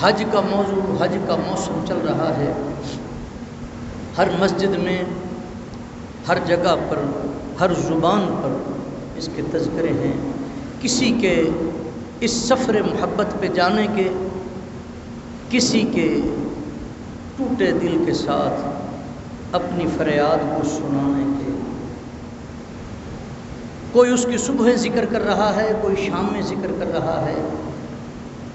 حج کا موضوع، حج کا موسم چل رہا ہے. ہر مسجد میں، ہر جگہ پر، ہر زبان پر اس کے تذکرے ہیں. کسی کے اس سفر محبت پہ جانے کے، کسی کے ٹوٹے دل کے ساتھ اپنی فریاد کو سنانے کے. کوئی اس کی صبح ذکر کر رہا ہے، کوئی شام میں ذکر کر رہا ہے،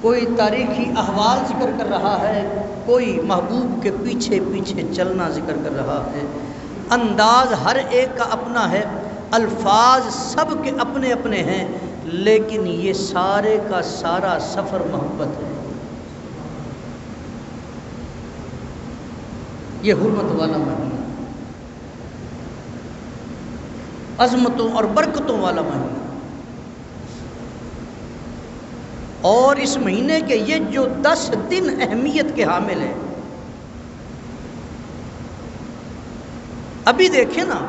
کوئی تاریخی احوال ذکر کر رہا ہے، کوئی محبوب کے پیچھے پیچھے چلنا ذکر کر رہا ہے. انداز ہر ایک کا اپنا ہے، الفاظ سب کے اپنے اپنے ہیں، لیکن یہ سارے کا سارا سفر محبت ہے. یہ حرمت والا مہینہ، عظمتوں اور برکتوں والا مہینہ، اور اس مہینے کے یہ جو 10 دن اہمیت کے حامل ہیں. ابھی دیکھیں نا،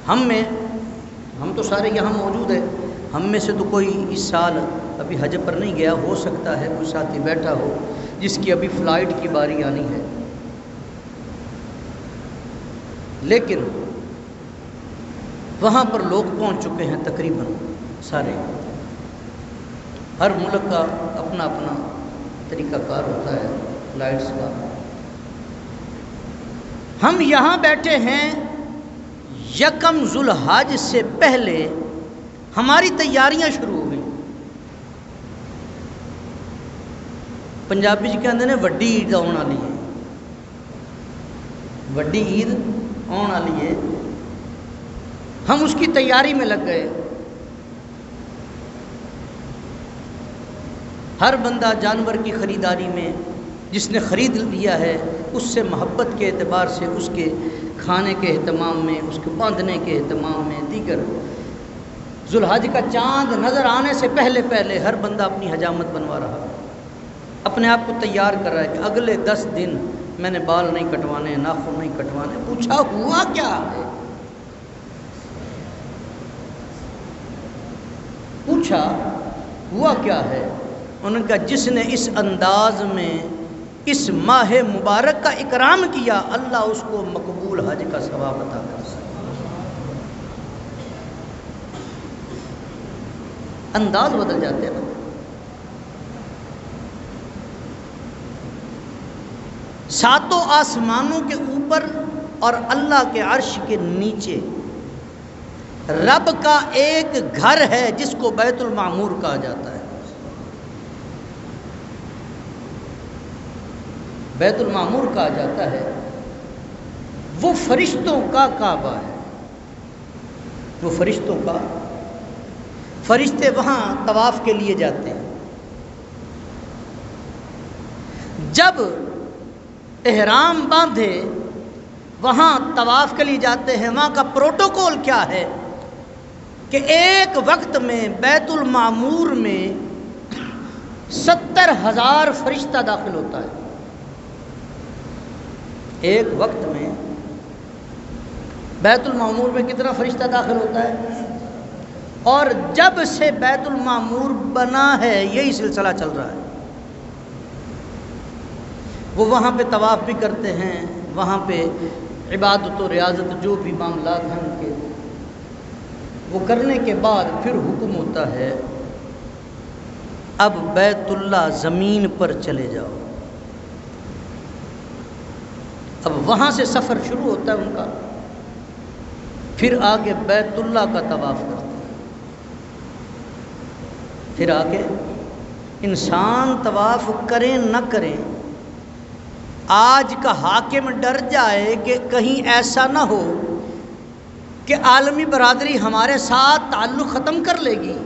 ہم تو سارے یہاں موجود ہیں، ہم میں سے تو کوئی اس سال ابھی حج پر نہیں گیا. ہو سکتا ہے کوئی ساتھی بیٹھا ہو جس کی ابھی فلائٹ کی باری آنی ہے، لیکن وہاں پر لوگ پہنچ چکے ہیں تقریباً سارے. ہر ملک کا اپنا اپنا طریقہ کار ہوتا ہے فلائٹس کا. ہم یہاں بیٹھے ہیں، یکم ذوالحج سے پہلے ہماری تیاریاں شروع ہو گئی. پنجابی جی کہتے ہیں وڈی عید آنے والی ہے، وڈی عید آنے والی ہے. ہم اس کی تیاری میں لگ گئے. ہر بندہ جانور کی خریداری میں، جس نے خرید لیا ہے اس سے محبت کے اعتبار سے، اس کے کھانے کے اہتمام میں، اس کے باندھنے کے اہتمام میں، دیگر ذوالحج کا چاند نظر آنے سے پہلے پہلے ہر بندہ اپنی حجامت بنوا رہا ہے، اپنے آپ کو تیار کر رہا ہے کہ اگلے 10 دن میں نے بال نہیں کٹوانے، ناخن نہیں کٹوانے. پوچھا ہوا کیا ہے؟ پوچھا ہوا کیا ہے؟ انہوں نے کہا جس نے اس انداز میں اس ماہ مبارک کا اکرام کیا، اللہ اس کو مقبول حج کا ثواب عطا کر سکتا. انداز بدل جاتے ہیں نا. ساتوں آسمانوں کے اوپر اور اللہ کے عرش کے نیچے رب کا ایک گھر ہے جس کو بیت المعمور کہا جاتا ہے. بیت المعمور کہا جاتا ہے، وہ فرشتوں کا کعبہ ہے. وہ فرشتوں کا، فرشتے وہاں طواف کے لیے جاتے ہیں. جب احرام باندھے وہاں طواف کے لیے جاتے ہیں. وہاں کا پروٹوکول کیا ہے کہ ایک وقت میں بیت المعمور میں 70,000 فرشتہ داخل ہوتا ہے. ایک وقت میں بیت المعمور میں کتنا فرشتہ داخل ہوتا ہے؟ اور جب سے بیت المعمور بنا ہے یہی سلسلہ چل رہا ہے. وہ وہاں پہ طواف بھی کرتے ہیں، وہاں پہ عبادت و ریاضت جو بھی معاملات ہیں ان کے، وہ کرنے کے بعد پھر حکم ہوتا ہے اب بیت اللہ زمین پر چلے جاؤ. اب وہاں سے سفر شروع ہوتا ہے ان کا. پھر آگے بیت اللہ کا طواف کرتے ہیں. پھر آگے انسان طواف کریں نہ کریں، آج کا حاکم ڈر جائے کہ کہیں ایسا نہ ہو کہ عالمی برادری ہمارے ساتھ تعلق ختم کر لے گی،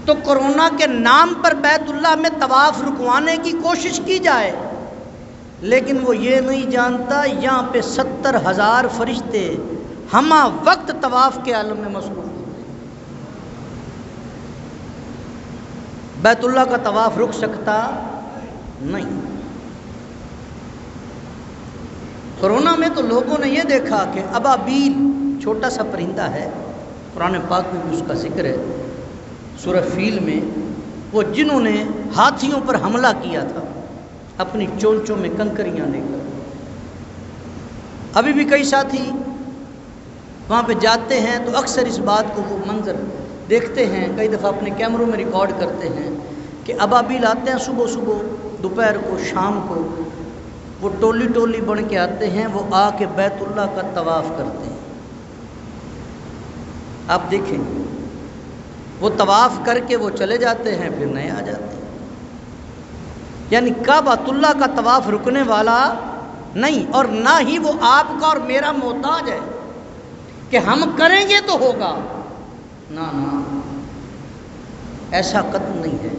تو کرونا کے نام پر بیت اللہ میں طواف رکوانے کی کوشش کی جائے. لیکن وہ یہ نہیں جانتا یہاں پہ 70,000 فرشتے ہمہ وقت طواف کے عالم میں مصروف ہوتے ہیں. بیت اللہ کا طواف رک سکتا نہیں. کرونا میں تو لوگوں نے یہ دیکھا کہ ابابیل چھوٹا سا پرندہ ہے، قرآن پاک میں بھی اس کا ذکر ہے. سورہ فیل میں وہ جنہوں نے ہاتھیوں پر حملہ کیا تھا اپنی چونچوں میں کنکریاں لے کر. ابھی بھی کئی ساتھی وہاں پہ جاتے ہیں تو اکثر اس بات کو وہ منظر دیکھتے ہیں، کئی دفعہ اپنے کیمروں میں ریکارڈ کرتے ہیں کہ ابابیل آتے ہیں صبح صبح، دوپہر کو، شام کو، وہ ٹولی ٹولی بن کے آتے ہیں، وہ آ کے بیت اللہ کا طواف کرتے ہیں. آپ دیکھیں وہ طواف کر کے وہ چلے جاتے ہیں، پھر نئے آ جاتے ہیں. یعنی کعبۃ اللہ کا طواف رکنے والا نہیں، اور نہ ہی وہ آپ کا اور میرا محتاج ہے کہ ہم کریں گے تو ہوگا. نہ ایسا قطع نہیں ہے.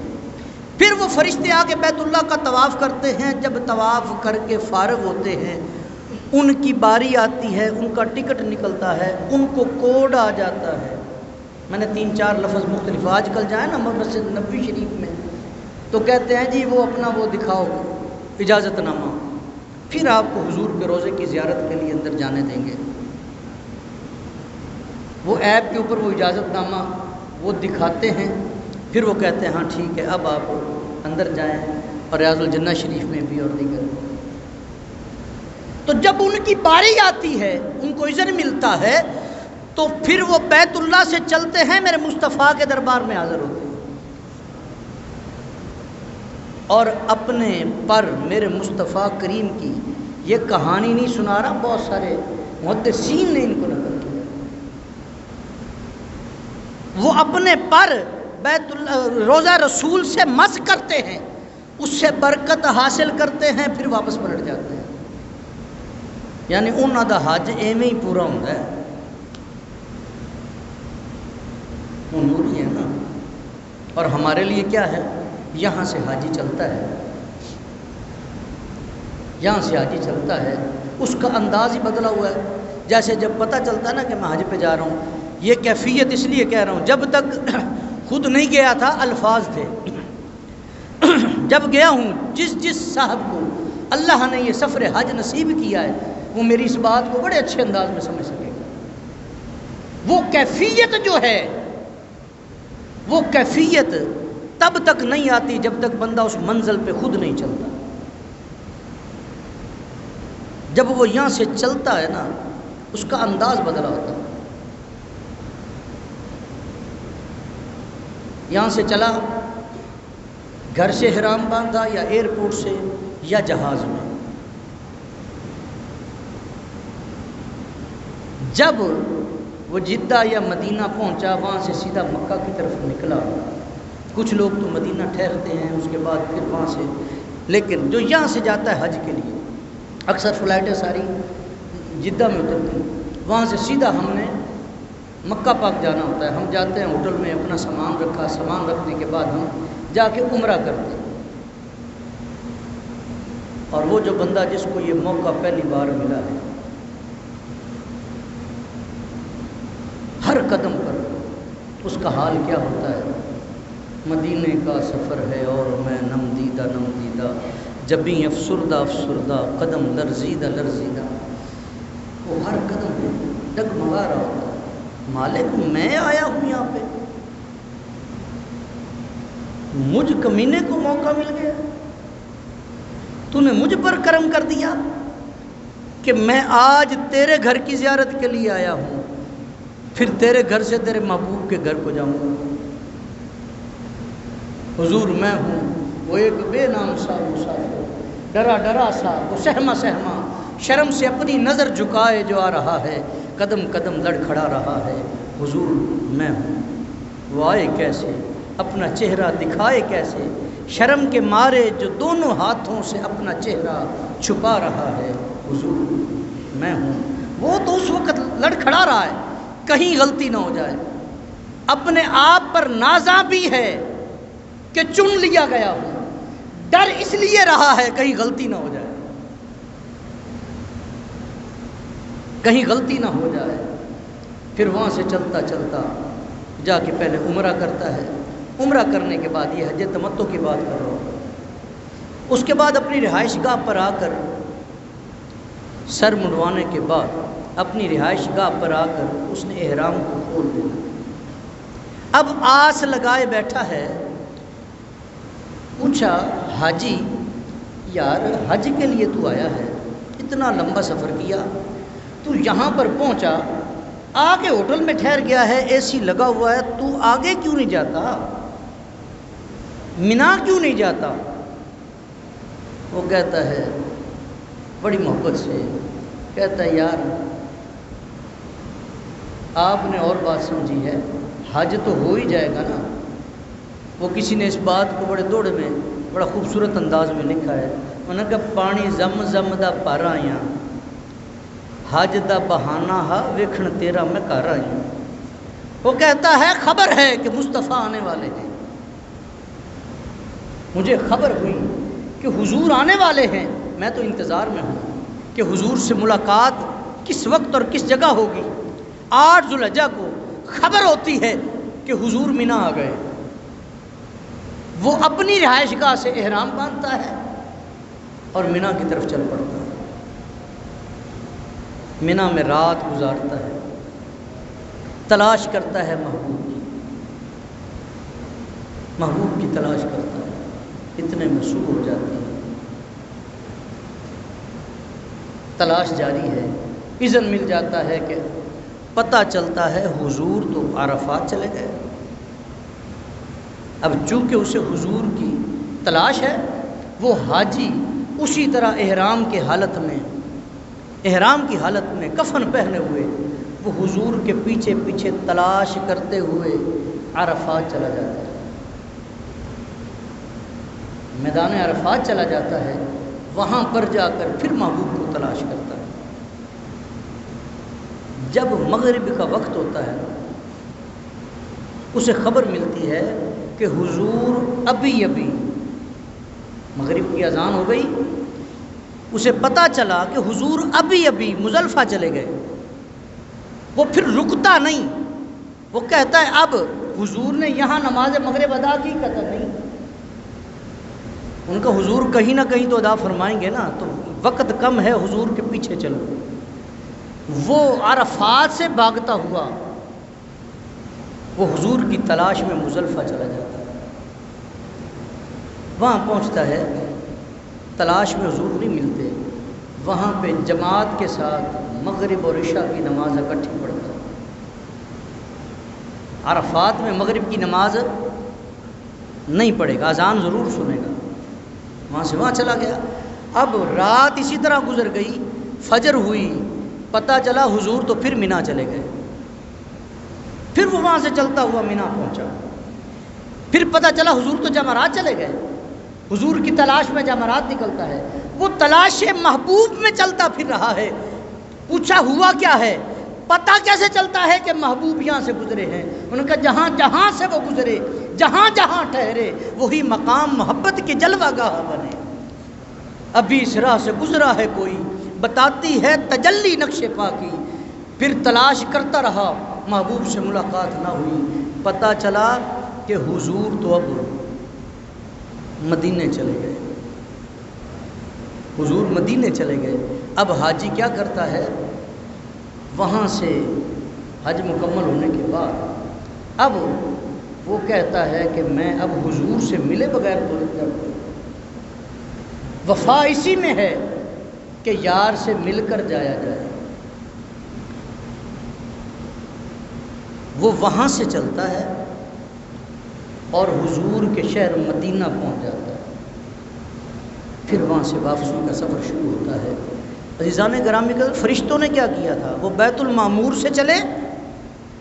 پھر وہ فرشتے آ کے بیت اللہ کا طواف کرتے ہیں. جب طواف کر کے فارغ ہوتے ہیں، ان کی باری آتی ہے، ان کا ٹکٹ نکلتا ہے، ان کو کوڈ آ جاتا ہے. میں نے 3-4 لفظ مختلف آج کل جائیں نا مسجد نبوی شریف میں تو کہتے ہیں جی وہ اپنا وہ دکھاؤ اجازت نامہ، پھر آپ کو حضور کے روضے کی زیارت کے لیے اندر جانے دیں گے. وہ ایپ کے اوپر وہ اجازت نامہ وہ دکھاتے ہیں، پھر وہ کہتے ہیں ہاں ٹھیک ہے اب آپ اندر جائیں، اور ریاض الجنہ شریف میں بھی اور دیگر. تو جب ان کی باری آتی ہے، ان کو اذن ملتا ہے، تو پھر وہ بیت اللہ سے چلتے ہیں، میرے مصطفیٰ کے دربار میں حاضر ہوتے ہیں، اور اپنے پر میرے مصطفیٰ کریم کی یہ کہانی نہیں سنا رہا، بہت سارے محدثین نے ان کو نقل کیا. وہ اپنے پر بیت اللہ روضہ رسول سے مس کرتے ہیں، اس سے برکت حاصل کرتے ہیں، پھر واپس پلٹ جاتے ہیں. یعنی انہوں دا حج ایویں ہی پورا ہوتا ہے. نوری ہے نا. اور ہمارے لیے کیا ہے، یہاں سے حاجی چلتا ہے، یہاں سے حاجی چلتا ہے، اس کا انداز ہی بدلا ہوا ہے. جیسے جب پتہ چلتا ہے نا کہ میں حج پہ جا رہا ہوں، یہ کیفیت اس لیے کہہ رہا ہوں، جب تک خود نہیں گیا تھا الفاظ تھے، جب گیا ہوں جس صاحب کو اللہ نے یہ سفر حج نصیب کیا ہے، وہ میری اس بات کو بڑے اچھے انداز میں سمجھ سکے گا. وہ کیفیت جو ہے، وہ کیفیت تب تک نہیں آتی جب تک بندہ اس منزل پہ خود نہیں چلتا. جب وہ یہاں سے چلتا ہے نا، اس کا انداز بدلا ہوتا ہے. یہاں سے چلا، گھر سے احرام باندھا یا ایئرپورٹ سے یا جہاز میں. جب وہ جدہ یا مدینہ پہنچا، وہاں سے سیدھا مکہ کی طرف نکلا. کچھ لوگ تو مدینہ ٹھہرتے ہیں، اس کے بعد پھر وہاں سے، لیکن جو یہاں سے جاتا ہے حج کے لیے، اکثر فلائٹیں ساری جدہ میں اترتی ہیں، وہاں سے سیدھا ہم نے مکہ پاک جانا ہوتا ہے. ہم جاتے ہیں ہوٹل میں، اپنا سامان رکھا، سامان رکھنے کے بعد ہم جا کے عمرہ کرتے ہیں. اور وہ جو بندہ جس کو یہ موقع پہلی بار ملا ہے، ہر قدم پر اس کا حال کیا ہوتا ہے. مدینے کا سفر ہے اور میں نم دیدہ، جبیں افسردہ افسردہ، قدم لرزیدہ لرزیدہ. وہ ہر قدم پہ ڈگمگا رہا ہوتا ہے، مالک میں آیا ہوں یہاں پہ، مجھ کمینے کو موقع مل گیا، تو نے مجھ پر کرم کر دیا کہ میں آج تیرے گھر کی زیارت کے لیے آیا ہوں، پھر تیرے گھر سے تیرے محبوب کے گھر کو جاؤں گا. حضور میں ہوں وہ ایک بے نام سا مسافر، ڈرا ڈرا سا وہ سہما سہما، شرم سے اپنی نظر جھکائے جو آ رہا ہے، قدم قدم لڑکھڑا رہا ہے. حضور میں ہوں. وہ آئے کیسے، اپنا چہرہ دکھائے کیسے، شرم کے مارے جو دونوں ہاتھوں سے اپنا چہرہ چھپا رہا ہے. حضور میں ہوں. وہ تو اس وقت لڑکھڑا رہا ہے کہیں غلطی نہ ہو جائے. اپنے آپ پر نازاں بھی ہے کہ چن لیا گیا ہوں، ڈر اس لیے رہا ہے کہیں غلطی نہ ہو جائے، کہیں غلطی نہ ہو جائے. پھر وہاں سے چلتا چلتا جا کے پہلے عمرہ کرتا ہے. عمرہ کرنے کے بعد یہ حج تمتع کی بات کر رہا ہوں. اس کے بعد اپنی رہائش گاہ پر آ کر، سر منڈوانے کے بعد اپنی رہائش گاہ پر آ کر اس نے احرام کو کھول دیا. اب آس لگائے بیٹھا ہے پوچھا حاجی یار حج کے لیے تو آیا ہے، اتنا لمبا سفر کیا، تو یہاں پر پہنچا، آگے ہوٹل میں ٹھہر گیا ہے، اے سی لگا ہوا ہے، تو آگے کیوں نہیں جاتا، مینا کیوں نہیں جاتا؟ وہ کہتا ہے بڑی محبت سے، کہتا ہے یار آپ نے اور بات سمجھی ہے، حج تو ہو ہی جائے گا نا۔ وہ کسی نے اس بات کو بڑے دوڑ میں بڑا خوبصورت انداز میں لکھا ہے، انہوں نے کہا پانی زم زم دا پر آیا، حج دا بہانہ ہا ویکھن تیرا میں کر آئی۔ وہ کہتا ہے خبر ہے کہ مصطفیٰ آنے والے ہیں، مجھے خبر ہوئی کہ حضور آنے والے ہیں، میں تو انتظار میں ہوں کہ حضور سے ملاقات کس وقت اور کس جگہ ہوگی۔ 8 ذوالحجہ کو خبر ہوتی ہے کہ حضور مینا آ گئے، وہ اپنی رہائش گاہ سے احرام باندھتا ہے اور مینا کی طرف چل پڑتا ہے، مینا میں رات گزارتا ہے، تلاش کرتا ہے محبوب کی تلاش کرتا ہے، اتنے میں صبح ہو جاتی ہے، تلاش جاری ہے، اذن مل جاتا ہے کہ پتہ چلتا ہے حضور تو عرفات چلے گئے۔ اب چونکہ اسے حضور کی تلاش ہے، وہ حاجی اسی طرح احرام کی حالت میں کفن پہنے ہوئے وہ حضور کے پیچھے پیچھے تلاش کرتے ہوئے عرفات چلا جاتا ہے، میدان عرفات چلا جاتا ہے، وہاں پر جا کر پھر محبوب کو تلاش کرتا ہے۔ جب مغرب کا وقت ہوتا ہے اسے خبر ملتی ہے کہ حضور ابھی مغرب کی اذان ہو گئی، اسے پتہ چلا کہ حضور ابھی مزدلفہ چلے گئے۔ وہ پھر رکتا نہیں، وہ کہتا ہے اب حضور نے یہاں نماز مغرب ادا کی؟ کہتا نہیں، ان کا حضور کہیں نہ کہیں تو ادا فرمائیں گے نا، تو وقت کم ہے، حضور کے پیچھے چلو۔ وہ عرفات سے بھاگتا ہوا وہ حضور کی تلاش میں مزدلفہ چلا جاتا ہے، وہاں پہنچتا ہے، تلاش میں حضور نہیں ملتے، وہاں پہ جماعت کے ساتھ مغرب اور عشاء کی نماز اکٹھی پڑھتا ہے۔ عرفات میں مغرب کی نماز نہیں پڑھے گا، اذان ضرور سنے گا، وہاں سے وہاں چلا گیا۔ اب رات اسی طرح گزر گئی، فجر ہوئی، پتہ چلا حضور تو پھر مینا چلے گئے، پھر وہ وہاں سے چلتا ہوا مینا پہنچا، پھر پتہ چلا حضور تو جمرات چلے گئے، حضور کی تلاش میں جمرات نکلتا ہے، وہ تلاش محبوب میں چلتا پھر رہا ہے۔ پوچھا ہوا کیا ہے؟ پتہ کیسے چلتا ہے کہ محبوب یہاں سے گزرے ہیں؟ ان کا جہاں جہاں سے وہ گزرے، جہاں جہاں ٹھہرے، وہی مقام محبت کے جلوہ گاہ بنے۔ ابھی اس راہ سے گزرا ہے کوئی، بتاتی ہے تجلی نقش پا کی، پھر تلاش کرتا رہا، محبوب سے ملاقات نہ ہوئی، پتہ چلا کہ حضور تو اب مدینے چلے گئے، حضور مدینے چلے گئے۔ اب حاجی کیا کرتا ہے؟ وہاں سے حج مکمل ہونے کے بعد اب وہ کہتا ہے کہ میں اب حضور سے ملے بغیر تو نہیں کرتا، وفا اسی میں ہے کہ یار سے مل کر جایا جائے۔ وہ وہاں سے چلتا ہے اور حضور کے شہر مدینہ پہنچ جاتا ہے، پھر وہاں سے واپسی کا سفر شروع ہوتا ہے۔ عزیزان گرامی کا فرشتوں نے کیا کیا تھا؟ وہ بیت المعمور سے چلے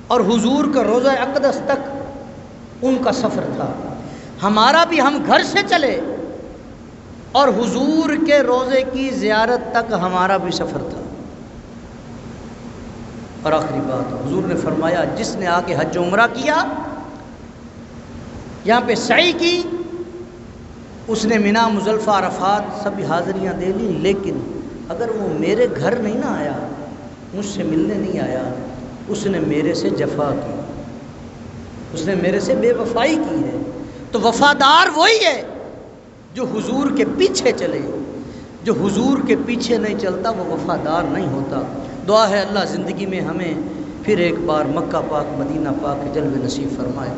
اور حضور کا روضہ اقدس تک ان کا سفر تھا۔ ہمارا بھی ہم گھر سے چلے اور حضور کے روضے کی زیارت تک ہمارا بھی سفر تھا۔ اور آخری بات حضور نے فرمایا جس نے آ کے حج عمرہ کیا، یہاں پہ سعی کی، اس نے مینا مزدلفہ عرفات سبھی حاضریاں دے لی، لیکن اگر وہ میرے گھر نہیں نہ آیا، مجھ سے ملنے نہیں آیا، اس نے میرے سے جفا کی، اس نے میرے سے بے وفائی کی ہے۔ تو وفادار وہی ہے جو حضور کے پیچھے چلے، جو حضور کے پیچھے نہیں چلتا وہ وفادار نہیں ہوتا۔ دعا ہے اللہ زندگی میں ہمیں پھر ایک بار مکہ پاک مدینہ پاک کے جلوے نصیب فرمائے۔